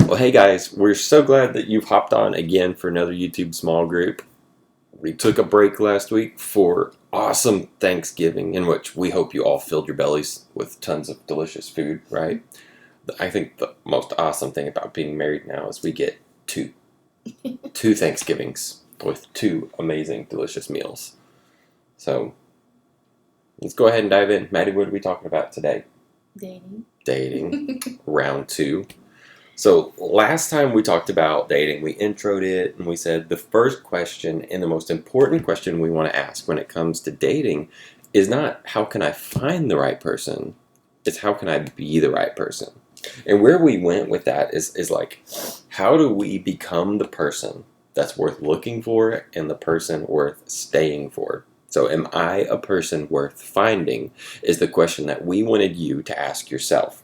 Well, hey guys, we're so glad that you've hopped on again for another YouTube small group. We took a break last week for awesome Thanksgiving, in which we hope you all filled your bellies with tons of delicious food, right? I think the most awesome thing about being married now is we get two Thanksgivings with two amazing, delicious meals. So let's go ahead and dive in. Maddie, what are we talking about today? Dating. Round 2. So last time we talked about dating, we introed it and we said the first question and the most important question we want to ask when it comes to dating is not how can I find the right person, it's how can I be the right person. And where we went with that is like, how do we become the person that's worth looking for and the person worth staying for? So am I a person worth finding is the question that we wanted you to ask yourself.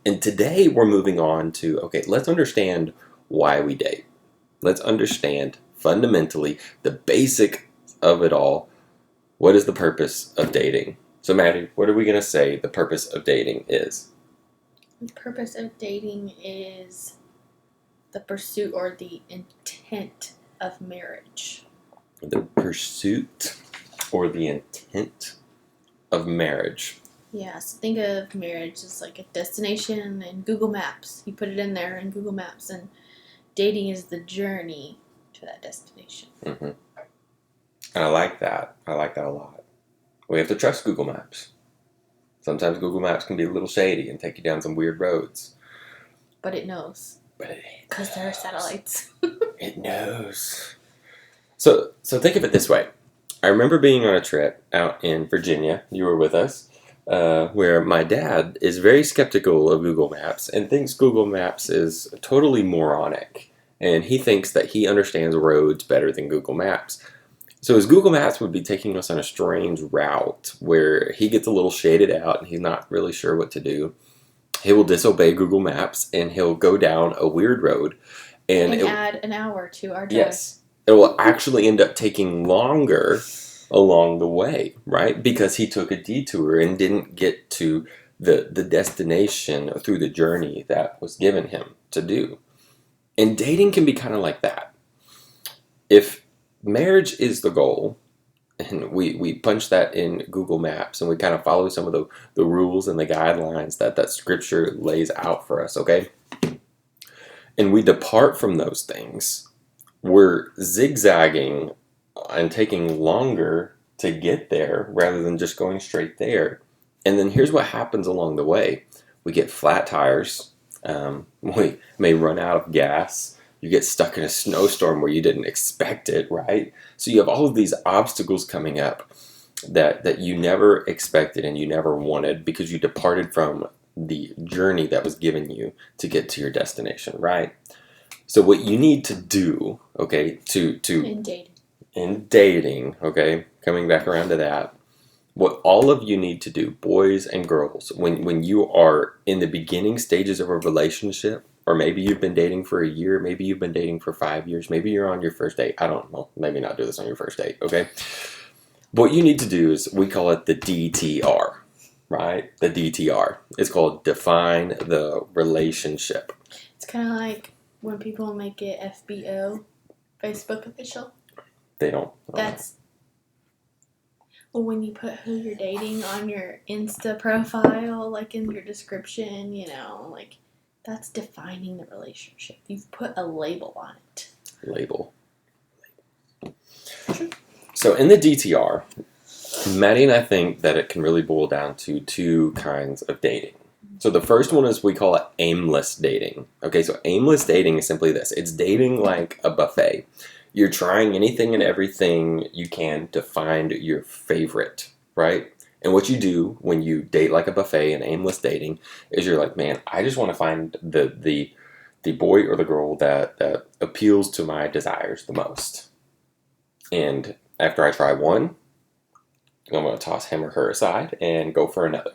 And today we're moving on to, okay, let's understand why we date. Let's understand fundamentally the basic of it all. What is the purpose of dating? So Maddie, what are we going to say the purpose of dating is? The purpose of dating is the pursuit or the intent of marriage. The pursuit or the intent of marriage. Yeah, so think of marriage as like a destination in Google Maps. You put it in there in Google Maps, and dating is the journey to that destination. Mm-hmm. And I like that. I like that a lot. We have to trust Google Maps. Sometimes Google Maps can be a little shady and take you down some weird roads. But it knows. Because there are satellites. It knows. So think of it this way. I remember being on a trip out in Virginia. You were with us. Where my dad is very skeptical of Google Maps and thinks Google Maps is totally moronic. And he thinks that he understands roads better than Google Maps. So his Google Maps would be taking us on a strange route where he gets a little shaded out and he's not really sure what to do. He will disobey Google Maps and he'll go down a weird road. And add an hour to our drive. Yes. It will actually end up taking longer along the way, right? Because he took a detour and didn't get to the destination through the journey that was given him to do. And dating can be kind of like that. If marriage is the goal, and we punch that in Google Maps and we kind of follow some of the rules and the guidelines that scripture lays out for us, okay? And we depart from those things, we're zigzagging and taking longer to get there rather than just going straight there. And then here's what happens along the way. We get flat tires. We may run out of gas. You get stuck in a snowstorm where you didn't expect it, right? So you have all of these obstacles coming up that you never expected and you never wanted because you departed from the journey that was given you to get to your destination, right? So what you need to do, okay, in dating, okay, coming back around to that, what all of you need to do, boys and girls, when you are in the beginning stages of a relationship, or maybe you've been dating for a year, maybe you've been dating for 5 years, maybe you're on your first date, I don't know, maybe not do this on your first date, okay? What you need to do is, we call it the DTR, right? The DTR. It's called define the relationship. It's kind of like when people make it FBO, Facebook official. They don't. That's when you put who you're dating on your Insta profile, like in your description, like that's defining the relationship. You've put a label on it. Label. So in the DTR, Maddie and I think that it can really boil down to 2 kinds of dating. So the first one is, we call it aimless dating. Okay, so aimless dating is simply this. It's dating like a buffet. You're trying anything and everything you can to find your favorite, right? And what you do when you date like a buffet and aimless dating is you're like, man, I just want to find the boy or the girl that appeals to my desires the most. And after I try one, I'm going to toss him or her aside and go for another.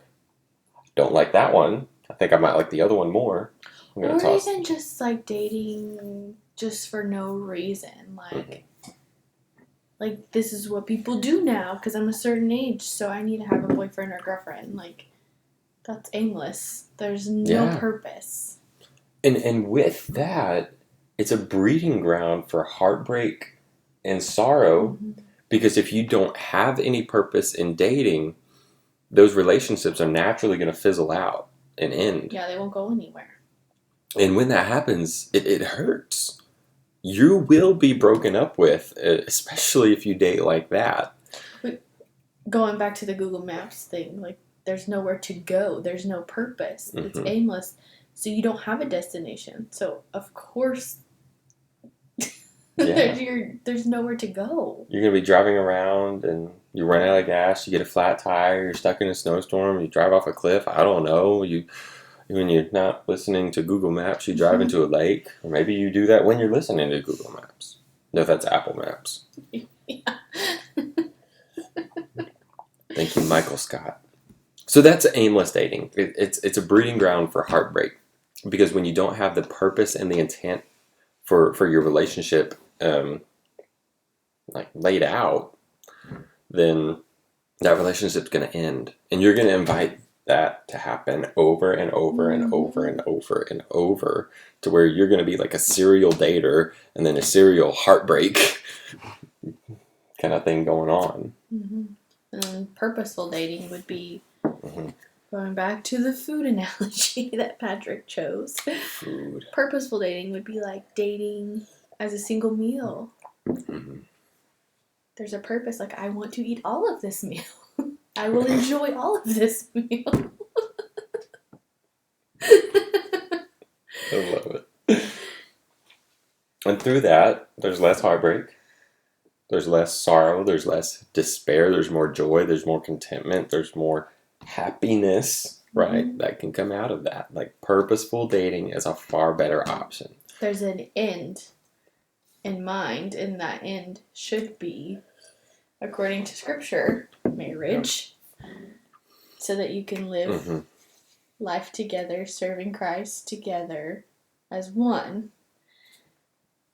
Don't like that one. I think I might like the other one more. Or even just like dating just for no reason. Like this is what people do now because I'm a certain age, so I need to have a boyfriend or girlfriend. Like, that's aimless. There's no purpose. And with that, it's a breeding ground for heartbreak and sorrow, because if you don't have any purpose in dating, those relationships are naturally going to fizzle out and end. Yeah, they won't go anywhere. And when that happens, it hurts. You will be broken up with, especially if you date like that. Going back to the Google Maps thing, like, there's nowhere to go. There's no purpose. It's aimless. So you don't have a destination. So, of course, there's nowhere to go. You're going to be driving around and you run out of gas, you get a flat tire, you're stuck in a snowstorm, you drive off a cliff. I don't know. When you're not listening to Google Maps, you drive into a lake. Or maybe you do that when you're listening to Google Maps. No, that's Apple Maps. Yeah. Thank you, Michael Scott. So that's aimless dating. It's a breeding ground for heartbreak, because when you don't have the purpose and the intent for your relationship like laid out, then that relationship's going to end, and you're going to invite that to happen over and over and over and over and over, to where you're going to be like a serial dater and then a serial heartbreak kind of thing going on. And purposeful dating would be going back to the food analogy that Patrick chose. Food. Purposeful dating would be like dating as a single meal. There's a purpose, like, I want to eat all of this meal. I will enjoy all of this meal. I love it. And through that, there's less heartbreak. There's less sorrow. There's less despair. There's more joy. There's more contentment. There's more happiness, right? That can come out of that. Like, purposeful dating is a far better option. There's an end in mind, and that end should be, according to Scripture, marriage, so that you can live life together, serving Christ together as one.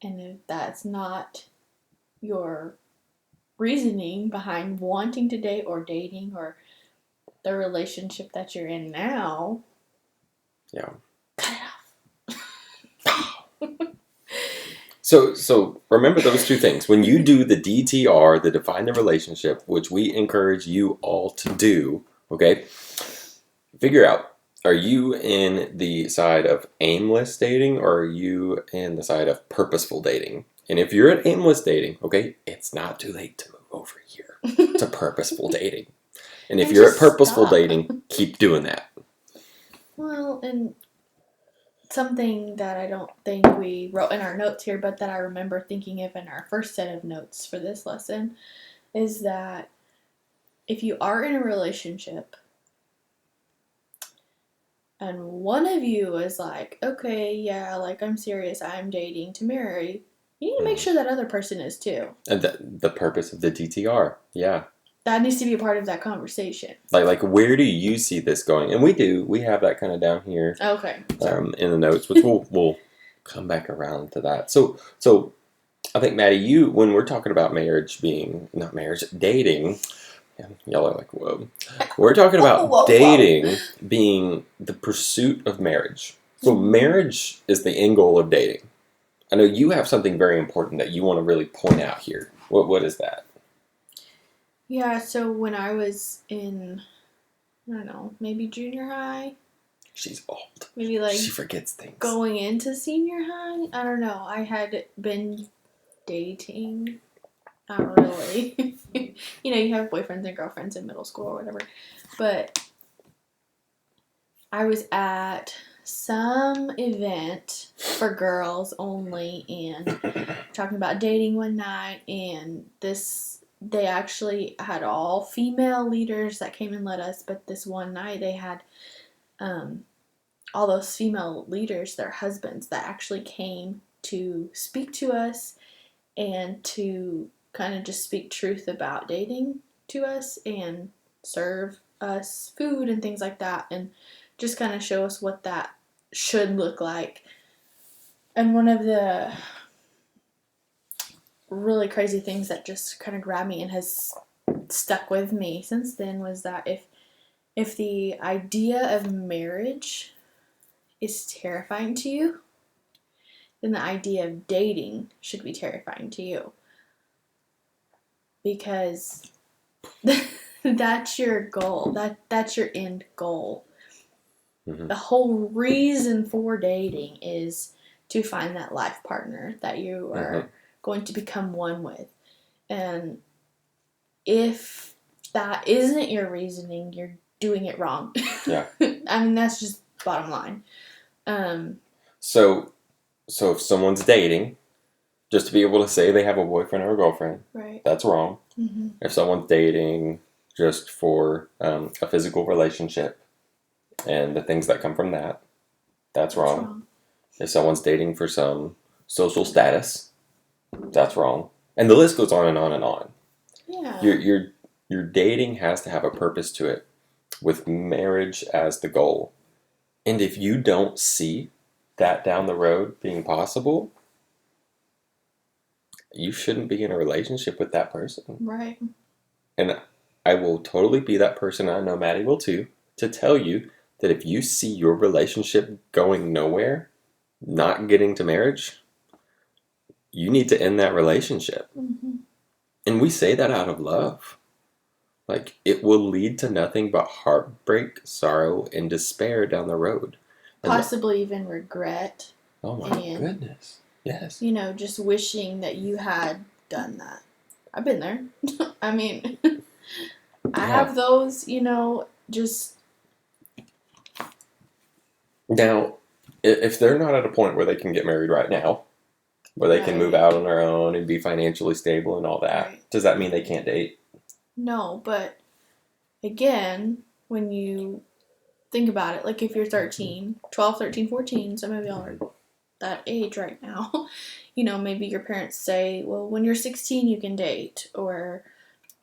And if that's not your reasoning behind wanting to date or dating or the relationship that you're in now, cut it off. So remember those two things. When you do the DTR, the define the relationship, which we encourage you all to do, okay, figure out, are you in the side of aimless dating, or are you in the side of purposeful dating? And if you're at aimless dating, okay, it's not too late to move over here to purposeful dating. And if you're at purposeful dating, keep doing that. Well, and something that I don't think we wrote in our notes here, but that I remember thinking of in our first set of notes for this lesson, is that if you are in a relationship and one of you is like, okay, yeah, like, I'm serious, I'm dating to marry, you need to make sure that other person is too. And the purpose of the DTR, That needs to be a part of that conversation. Like, where do you see this going? And we have that kind of down here. Okay. In the notes, which we'll come back around to that. So I think, Maddie, when we're talking about dating, y'all are like, whoa. We're talking about dating being the pursuit of marriage. So marriage is the end goal of dating. I know you have something very important that you want to really point out here. What is that? Yeah, so when I was in, I don't know, maybe junior high. She's old. Maybe like she forgets things. Going into senior high, I don't know. I had been dating. Not really. You have boyfriends and girlfriends in middle school or whatever. But I was at some event for girls only and talking about dating one night, and they actually had all female leaders that came and led us, but this one night they had all those female leaders, their husbands, that actually came to speak to us and to kind of just speak truth about dating to us and serve us food and things like that, and just kind of show us what that should look like. And one of the really crazy things that just kind of grabbed me and has stuck with me since then was that if the idea of marriage is terrifying to you, then the idea of dating should be terrifying to you. Because that's your goal. That's your end goal. Mm-hmm. The whole reason for dating is to find that life partner that you are going to become one with. And if that isn't your reasoning, you're doing it wrong. Yeah. I mean, that's just bottom line. So if someone's dating, just to be able to say they have a boyfriend or a girlfriend, right, that's wrong. Mm-hmm. If someone's dating just for a physical relationship and the things that come from that, that's wrong. If someone's dating for some social status, that's wrong. And the list goes on and on and on. Yeah. Your dating has to have a purpose to it, with marriage as the goal. And if you don't see that down the road being possible, you shouldn't be in a relationship with that person. Right. And I will totally be that person, I know Maddie will too, to tell you that if you see your relationship going nowhere, not getting to marriage, you need to end that relationship. Mm-hmm. And we say that out of love. Like, it will lead to nothing but heartbreak, sorrow, and despair down the road. And possibly even regret. Oh my goodness. Yes. You know, just wishing that you had done that. I've been there. I mean, I have those, you know, just... Now, if they're not at a point where they can get married right now, where they can move out on their own and be financially stable and all that, does that mean they can't date? No, but again, when you think about it, like if you're 13, 12, 13, 14, some of y'all are that age right now, you know, maybe your parents say, well, when you're 16, you can date, or,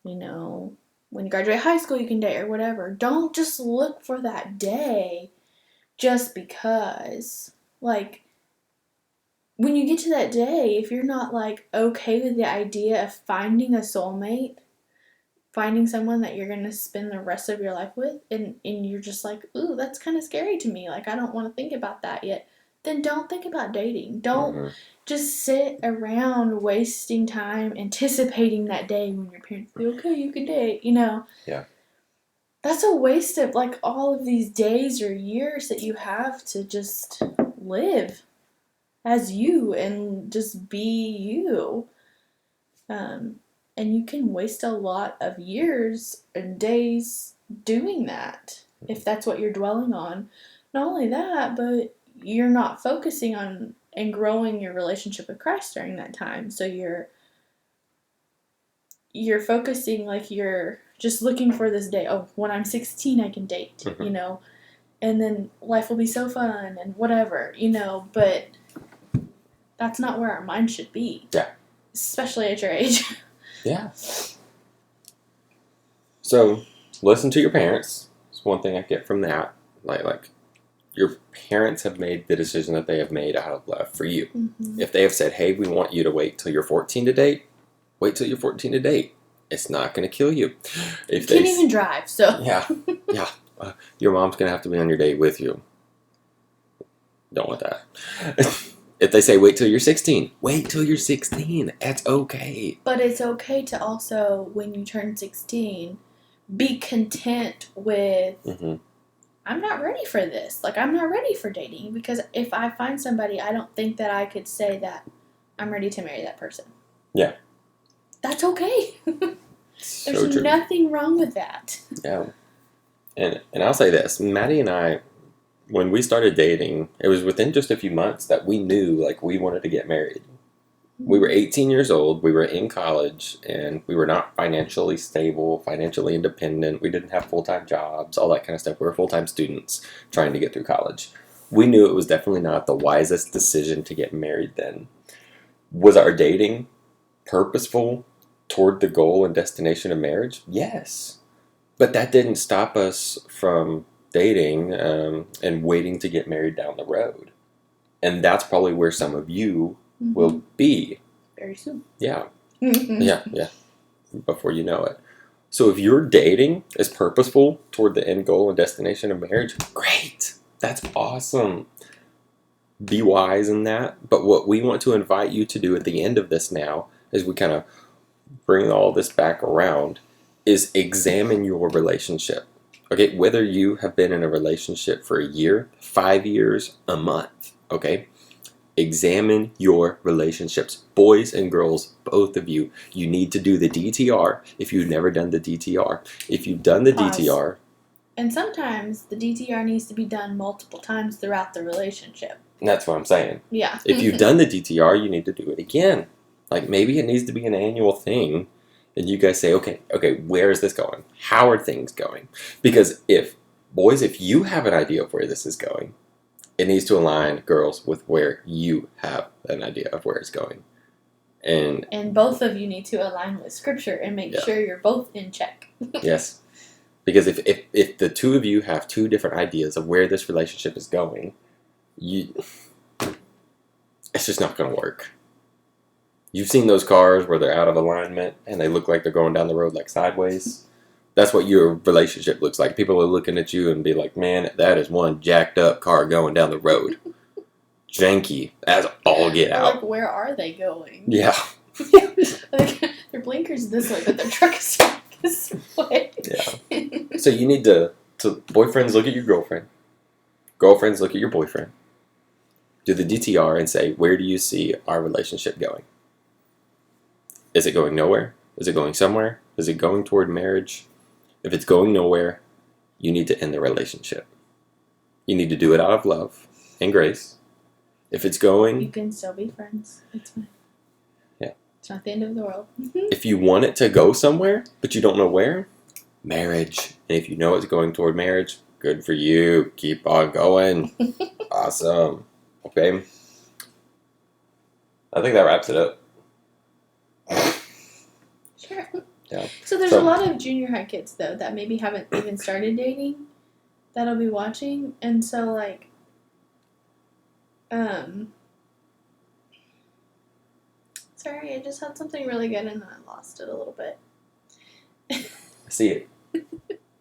you know, when you graduate high school, you can date, or whatever. Don't just look for that day just because. Like, when you get to that day, if you're not, like, okay with the idea of finding a soulmate, finding someone that you're going to spend the rest of your life with, and you're just like, ooh, that's kind of scary to me, like, I don't want to think about that yet, then don't think about dating. Don't just sit around wasting time anticipating that day when your parents say, okay, you can date, you know. Yeah. That's a waste of, like, all of these days or years that you have to just live as you and just be you. And you can waste a lot of years and days doing that if that's what you're dwelling on. Not only that, but you're not focusing on and growing your relationship with Christ during that time. So you're focusing, like, you're just looking for this day. Oh, when I'm 16, I can date, you know, and then life will be so fun and whatever, you know, but that's not where our mind should be. Yeah. Especially at your age. Yeah. So, listen to your parents. It's one thing I get from that. Like your parents have made the decision that they have made out of love for you. Mm-hmm. If they have said, hey, we want you to wait till you're 14 to date, wait till you're 14 to date. It's not going to kill you. If you can't even drive, so. Yeah. Yeah. Your mom's going to have to be on your date with you. Don't want that. If they say wait till you're 16, wait till you're 16. That's okay. But it's okay to also, when you turn 16, be content with, I'm not ready for this. Like, I'm not ready for dating. Because if I find somebody, I don't think that I could say that I'm ready to marry that person. Yeah. That's okay. There's nothing wrong with that. Yeah. And I'll say this. Maddie and I, when we started dating, it was within just a few months that we knew, like, we wanted to get married. We were 18 years old, we were in college, and we were not financially stable, financially independent. We didn't have full-time jobs, all that kind of stuff. We were full-time students trying to get through college. We knew it was definitely not the wisest decision to get married then. Was our dating purposeful toward the goal and destination of marriage? Yes. But that didn't stop us from dating and waiting to get married down the road. And that's probably where some of you will be. Very soon. Yeah. Yeah. Before you know it. So if your dating is purposeful toward the end goal and destination of marriage, great. That's awesome. be wise in that. But what we want to invite you to do at the end of this now, as we kind of bring all this back around, is examine your relationship. Okay, whether you have been in a relationship for a year, 5 years, a month, okay? Examine your relationships. Boys and girls, both of you, you need to do the DTR if you've never done the DTR. If you've done the Pause. DTR... And sometimes the DTR needs to be done multiple times throughout the relationship. That's what I'm saying. Yeah. If you've done the DTR, you need to do it again. Like, maybe it needs to be an annual thing. And you guys say, okay, where is this going? How are things going? Because if you have an idea of where this is going, it needs to align, girls, with where you have an idea of where it's going. And both of you need to align with Scripture and make sure you're both in check. Yes. Because if the two of you have two different ideas of where this relationship is going, it's just not going to work. You've seen those cars where they're out of alignment and they look like they're going down the road like sideways. That's what your relationship looks like. People are looking at you and be like, man, that is one jacked up car going down the road. Janky as all get out. Like, where are they going? Yeah. Like, their blinkers this way, but their truck is this way. Yeah. So you need to boyfriends, look at your girlfriend. Girlfriends, look at your boyfriend. Do the DTR and say, where do you see our relationship going? Is it going nowhere? Is it going somewhere? Is it going toward marriage? If it's going nowhere, you need to end the relationship. You need to do it out of love and grace. If it's going... You can still be friends. It's fine. Yeah. It's not the end of the world. If you want it to go somewhere, but you don't know where, marriage. And if you know it's going toward marriage, good for you. Keep on going. Awesome. Okay. I think that wraps it up. Sure. Yeah. So there's a lot of junior high kids, though, that maybe haven't even started dating that'll be watching. And so, like, sorry, I just had something really good and then I lost it a little bit. I see it.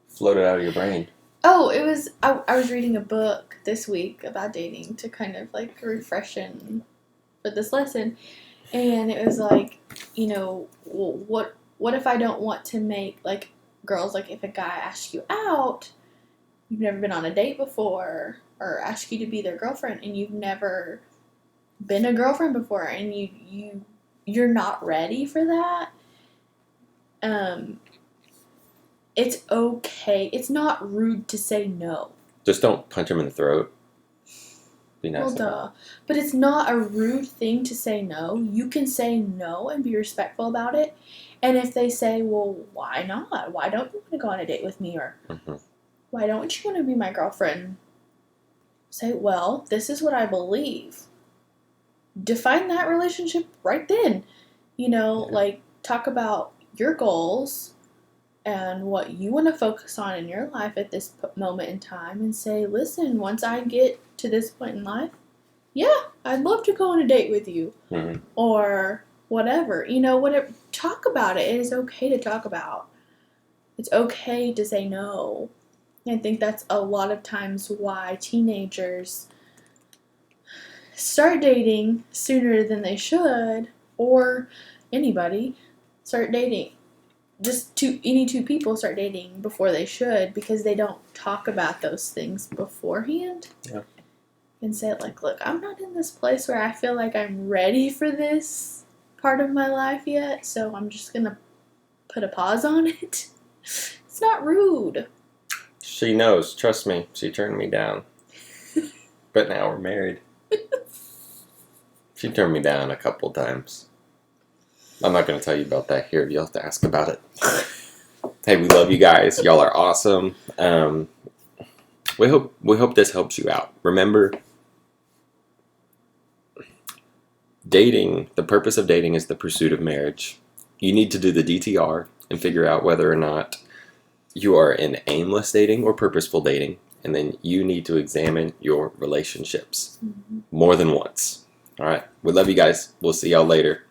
Floated out of your brain. Oh, it was, I was reading a book this week about dating to kind of, like, refreshen for this lesson. And it was like, you know, what if I don't want to make, like, girls, like, if a guy asks you out, you've never been on a date before, or ask you to be their girlfriend, and you've never been a girlfriend before, and you're not ready for that, it's okay. It's not rude to say no. Just don't punch him in the throat. Be nice. Well, duh. But it's not a rude thing to say no. You can say no and be respectful about it. And if they say, well, why not? Why don't you want to go on a date with me? Or why don't you want to be my girlfriend? Say, well, this is what I believe. Define that relationship right then. You know, like, talk about your goals and what you want to focus on in your life at this moment in time, and say, listen, once I get to this point in life, yeah, I'd love to go on a date with you. Or whatever. You know, whatever. Talk about it. It is okay to talk about. It's okay to say no. I think that's a lot of times why teenagers start dating sooner than they should, or anybody start dating. Any two people start dating before they should, because they don't talk about those things beforehand. Yeah. And say, like, look, I'm not in this place where I feel like I'm ready for this part of my life yet, so I'm just going to put a pause on it. It's not rude. She knows. Trust me. She turned me down. But now we're married. She turned me down a couple times. I'm not going to tell you about that here. You'll have to ask about it. Hey, we love you guys. Y'all are awesome. We hope this helps you out. Remember, dating, the purpose of dating is the pursuit of marriage. You need to do the DTR and figure out whether or not you are in aimless dating or purposeful dating. And then you need to examine your relationships more than once. All right. We love you guys. We'll see y'all later.